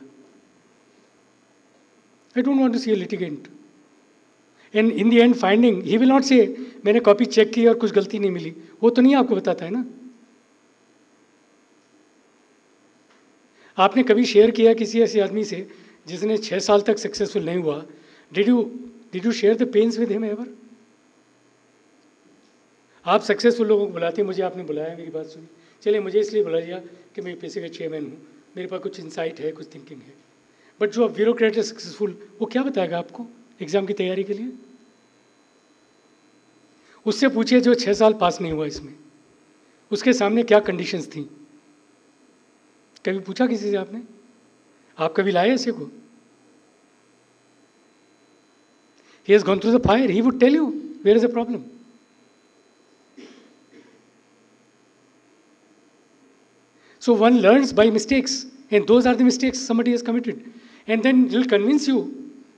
I don't want to see a litigant. And in the end finding, he will not say, मैंने copy check की और कुछ गलती नहीं मिली. वो तो नहीं आपको बताता है ना. आपने कभी शेयर किया किसी ऐसे आदमी से जिसने 6 साल तक सक्सेसफुल नहीं हुआ? Did you share the pains with him ever? आप सक्सेसफुल लोगों को बुलाते हैं, मुझे आपने बुलाया, मेरी बात सुनी, चलिए मुझे इसलिए बुला लिया कि मैं यूपीएससी का चेयरमैन हूँ, मेरे पास कुछ इंसाइट है, कुछ थिंकिंग है. बट जो ब्यूरोक्रेट है सक्सेसफुल, वो क्या बताएगा आपको एग्जाम की तैयारी के लिए? उससे पूछिए जो 6 साल पास नहीं हुआ इसमें, उसके सामने क्या कंडीशंस थी. कभी पूछा किसी से आपने? आप कभी लाए ऐसे को? He has gone through the fire. He would tell you where is the problem. So one learns by mistakes, and those are the mistakes somebody has committed. And then he'll convince you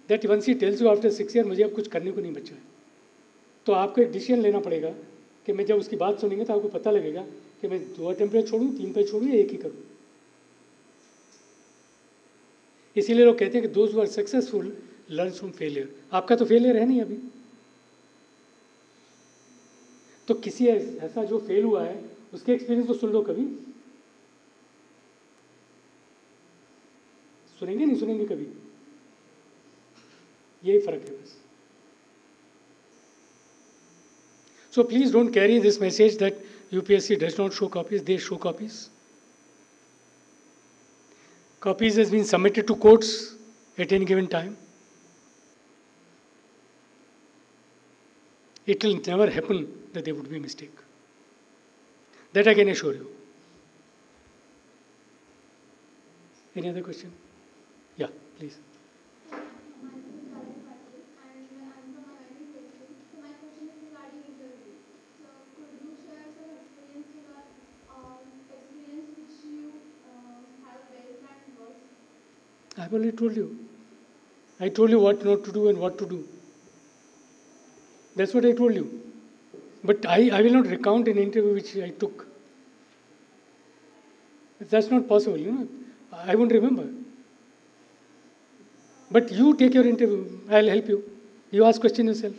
that once he tells you after 6 years, मुझे अब कुछ करने को नहीं बचा है, तो आपको एक डिसीजन लेना पड़ेगा कि मैं जब उसकी बात सुनेंगे तो आपको पता लगेगा कि मैं 2 अटेम्प्ट पे छोड़ूं, 3 पे छोड़ूं या एक ही करूं. इसीलिए लोग कहते हैं कि those who are successful learn from failure. आपका तो फेलियर है नहीं अभी, तो किसी ऐसा जो फेल हुआ है उसके एक्सपीरियंस तो सुन लो. कभी सुनेंगे नहीं सुनेंगे कभी, यही फर्क है बस. So please don't carry this message that UPSC does not show copies. They show copies. Copies has been submitted to courts at any given time. It will never happen that there would be a mistake. That I can assure you. Any other question? Yeah, please. I've already told you. I told you what not to do and what to do. That's what I told you. But I will not recount an interview which I took. That's not possible, you know. I won't remember. But you take your interview. I'll help you. You ask question yourself.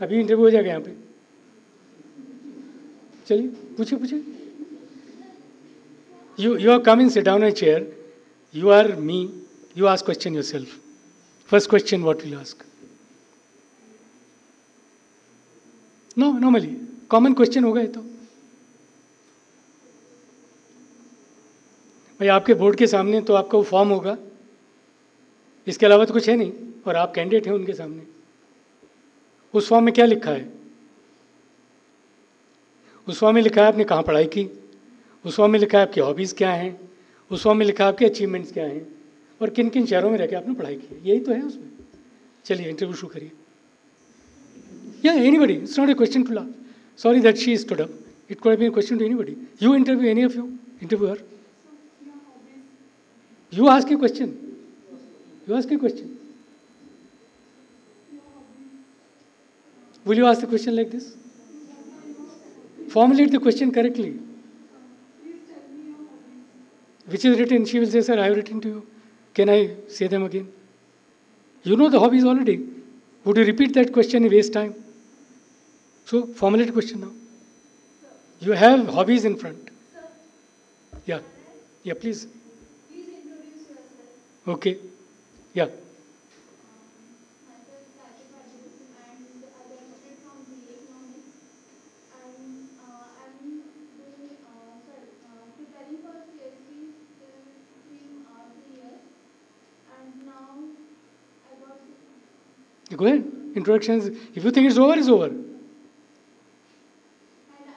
अभी interview हो जाएगा यहाँ पे. चलिए पूछिए पूछिए. You are coming, sit down in a chair. You are me. You ask question yourself. First question, what will you ask? No, normally. Common question होगा ये तो. भाई आपके बोर्ड के सामने तो आपका वो फॉर्म होगा, इसके अलावा तो कुछ है नहीं, और आप कैंडिडेट हैं उनके सामने. उस फॉर्म में क्या लिखा है? उस फॉर्म में लिखा है आपने कहाँ पढ़ाई की, उस फॉर्म में लिखा है आपकी हॉबीज़ क्या हैं, उस फॉर्म में लिखा है आपके अचीवमेंट्स क्या हैं, और किन किन शहरों में रह के आपने पढ़ाई की. यही तो है उसमें. चलिए इंटरव्यू शुरू करिए. Yeah, anybody. It's not a question to laugh. Sorry that she stood up. It could have been a question to anybody. You interview any of you? Interview her. You ask a question. You ask a question. Will you ask the question like this? Formulate the question correctly. Which is written. She will say, sir, I have written to you. Can I say them again? You know the hobbies already. Would you repeat that question and waste time? So, formulate a question now. You have hobbies in front. Yeah. Yeah, please. Please introduce yourself. Okay. Yeah. Myself, Rajiv Raju, and I graduated from BA Economics. And I'm doing, preparing for CSC till 3 years. And now I got. Go ahead. Introductions. If you think it's over, it's over. And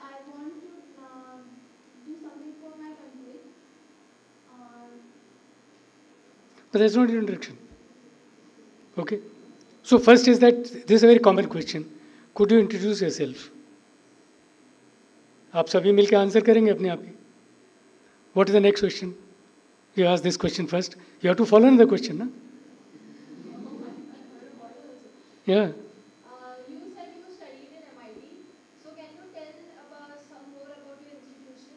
I want to do something for my country. But that's not your introduction. Okay. So first is that this is a very common question. Could you introduce yourself? आप सभी मिलकर answer करेंगे अपने आप ही. What is the next question? You ask this question first. You have to follow another question, na? Yeah. You said you studied in MIT. So can you tell about some more about your institution?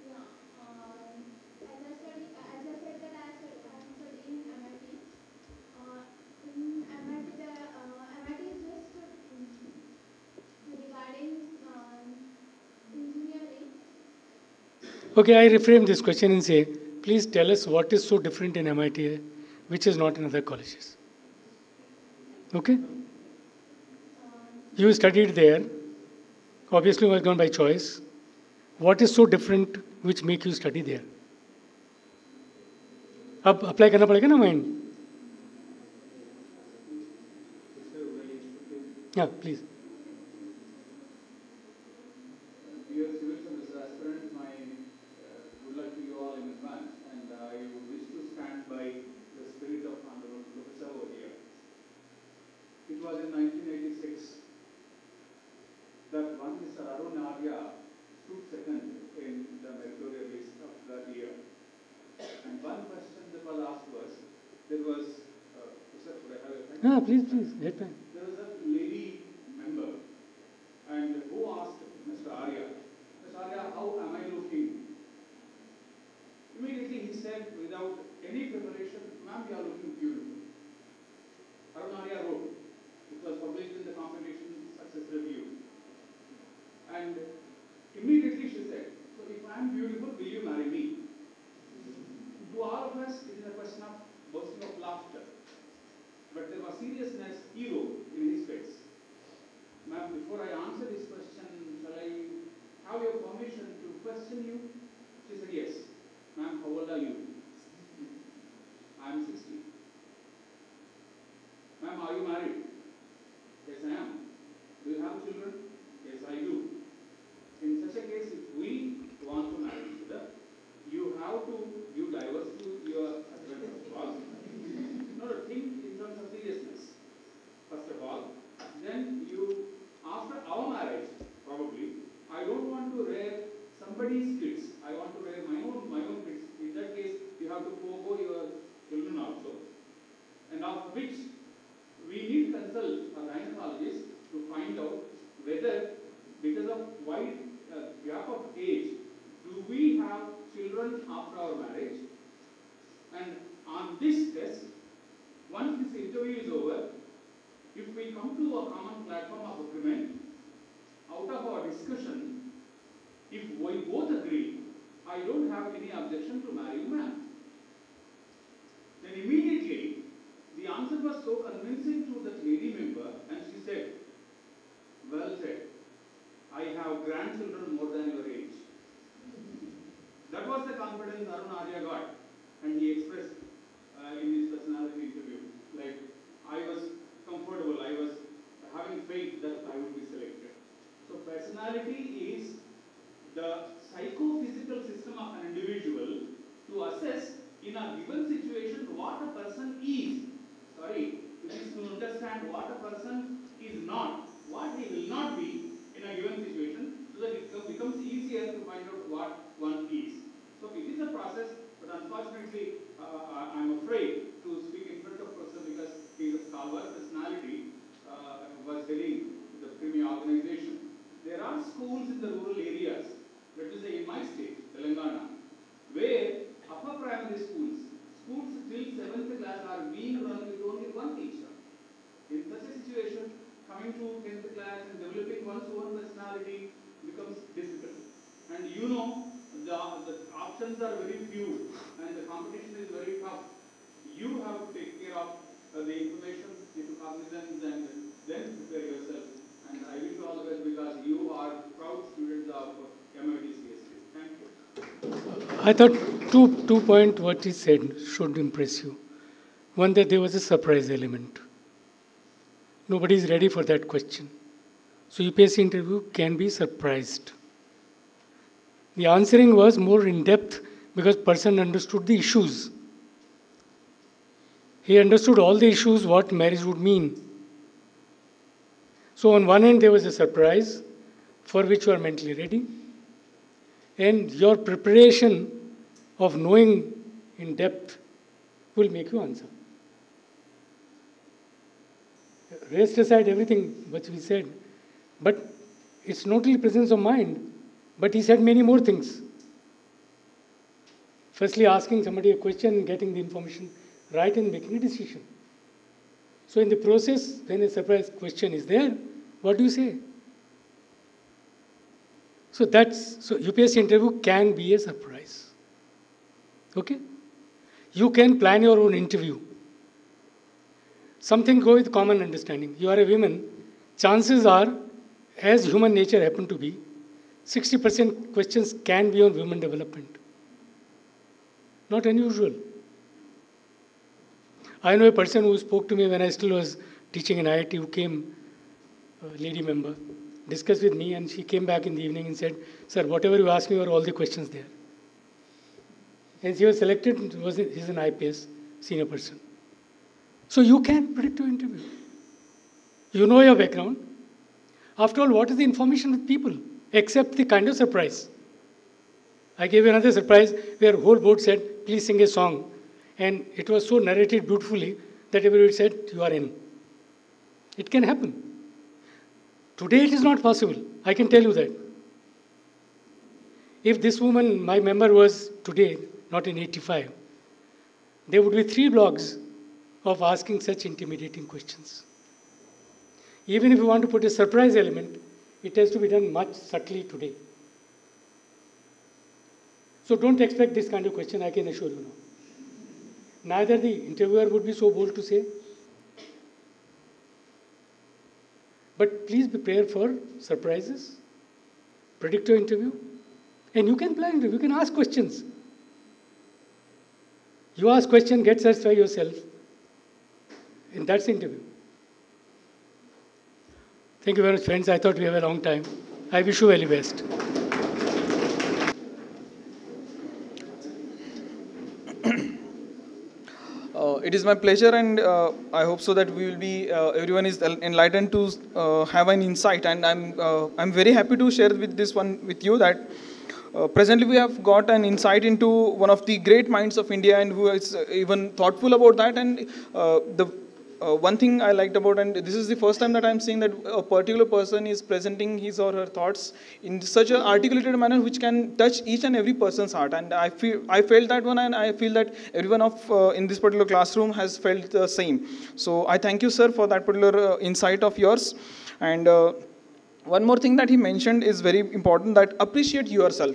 Yeah. As I said that I'm studying in MIT. In MIT, MIT is just regarding engineering. Okay, I reframe this question and say, please tell us what is so different in MIT, which is not in other colleges. Okay? You studied there. Obviously, was gone by choice. What is so different which make you study there? अब apply करना पड़ेगा ना mind. Yeah, please. Dear civil service aspirants, my good luck to you all in advance, and I would wish to stand by the spirit of Honorable Professor over here. It was in 1986 that one Mr. Arun Arya stood second in the meritorious list of that year. And one question that was asked was, there was, sir, could I have a Ah, please, get back. There was a lady member, and who asked Mr. Arya, Mr. Arya, how am I looking? Immediately he said, without any preparation, ma'am, you are looking beautiful. Arun Arya wrote. It was published in the Competition Success Review. And immediately she said, so if I am beautiful, will you marry me? To all of us, it is a question of bursting of laughter. But there was seriousness, hero in his face. Ma'am, before I answer this question, shall I have your permission to question you? She said, yes. Ma'am, how old are you? I am 60. Ma'am, are you married? Yes, I am. Do you have children? Yes, I do. In such a case, if we want to marry each other, you have to give divorce to your husband first of all. No, think in terms of seriousness. First of all, then you, after our marriage, probably, I don't want to rear somebody's kids. I want to rear my own kids. In that case, you have to forego your children also. And after which, we need to consult a gynecologist to find out whether, because of wide gap of age, do we have children after our marriage? And on this test, once this interview is over, if we come to a common platform of agreement, out of our discussion, if we both agree, I don't have any objection to marry you, ma'am. Then immediately, the answer was so convincing to that lady member, and she said, well said, I have grandchildren more than your age. That was the confidence Arun Arya got, and he expressed in his personality interview. Like, I was comfortable, I was having faith that I would be selected. So personality is the psychophysical system of an individual to assess in a given situation what a person is. Sorry, it is to understand what a person is not, what he will not be in a given situation, so that it becomes easier to find out what one is. So it is a process, but unfortunately, I'm afraid to speak in front of person because his stalwart personality was heading the premier organization. There are schools in the rural areas, let us say in my state, Telangana, where upper primary schools till 7th class are being run with only one teacher. In such a situation, coming to 10th class and developing one's own personality becomes difficult. And you know, the options are very few and the competition is very tough. You have to take care of the information into cognizance and then prepare yourself. And I wish you all the best because you are proud students of MIT CSC. Thank you. I thought two point what he said should impress you. One, that there was a surprise element. Nobody is ready for that question. So UPSC interview can be surprised. The answering was more in depth because person understood the issues. He understood all the issues, what marriage would mean. So on one hand there was a surprise, for which you are mentally ready, and your preparation of knowing in depth will make you answer. Rest aside everything which we said, but it's not only presence of mind, but he said many more things. Firstly, asking somebody a question, getting the information right, and making a decision. So in the process, when a surprise question is there, what do you say? So UPSC interview can be a surprise. Okay? You can plan your own interview. Something go with common understanding. You are a woman, chances are, as human nature happen to be, 60% questions can be on women development. Not unusual. I know a person who spoke to me when I still was teaching in IIT, who came, a lady member, discussed with me, and she came back in the evening and said, "Sir, whatever you asked me were all the questions there." And she was selected, he's an IPS senior person. So you can predict your interview. You know your background. After all, what is the information with people except the kind of surprise? I gave another surprise where whole board said, "Please sing a song." And it was so narrated beautifully that everybody said, "You are in." It can happen. Today it is not possible. I can tell you that. If this woman, my member, was today, not in 85, there would be 3 blogs of asking such intimidating questions. Even if you want to put a surprise element, it has to be done much subtly today. So don't expect this kind of question, I can assure you now. Neither the interviewer would be so bold to say. But please be prepared for surprises, predict your interview, and you can plan it, you can ask questions. You ask question, get satisfied yourself, and that's the interview. Thank you very much, friends. I thought we have a long time. I wish you very best. It is my pleasure, and I hope so that we will be everyone is enlightened to have an insight. And I'm very happy to share with this one with you that presently we have got an insight into one of the great minds of India, and who is even thoughtful about that. And the one thing I liked about, and this is the first time that I'm seeing that a particular person is presenting his or her thoughts in such an articulated manner which can touch each and every person's heart. And I felt that one, and I feel that everyone in this particular classroom has felt the same. So I thank you, sir, for that particular insight of yours. And one more thing that he mentioned is very important, that appreciate yourself.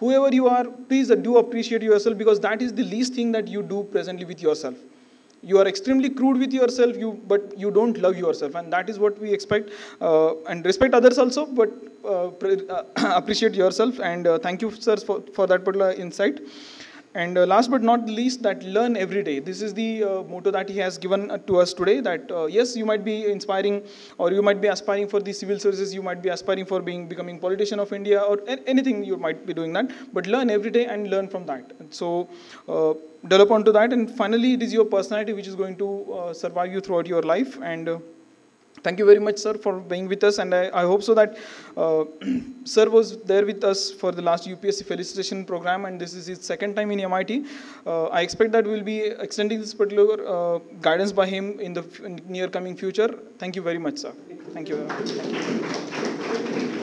Whoever you are, please do appreciate yourself, because that is the least thing that you do presently with yourself. You are extremely crude with yourself, but you don't love yourself, and that is what we expect. And respect others also, but appreciate yourself. And thank you, sir, for that particular insight. And last but not least, that learn every day. This is the motto that he has given to us today, that yes, you might be inspiring, or you might be aspiring for the civil services, you might be aspiring for becoming politician of India, or anything, you might be doing that, but learn every day and learn from that. So develop onto that, and finally it is your personality which is going to survive you throughout your life. And thank you very much, sir, for being with us. And I hope so that sir was there with us for the last UPSC felicitation program, and this is his second time in MIT. I expect that we'll be extending this particular guidance by him in the near coming future. Thank you very much, sir. Thank you very much.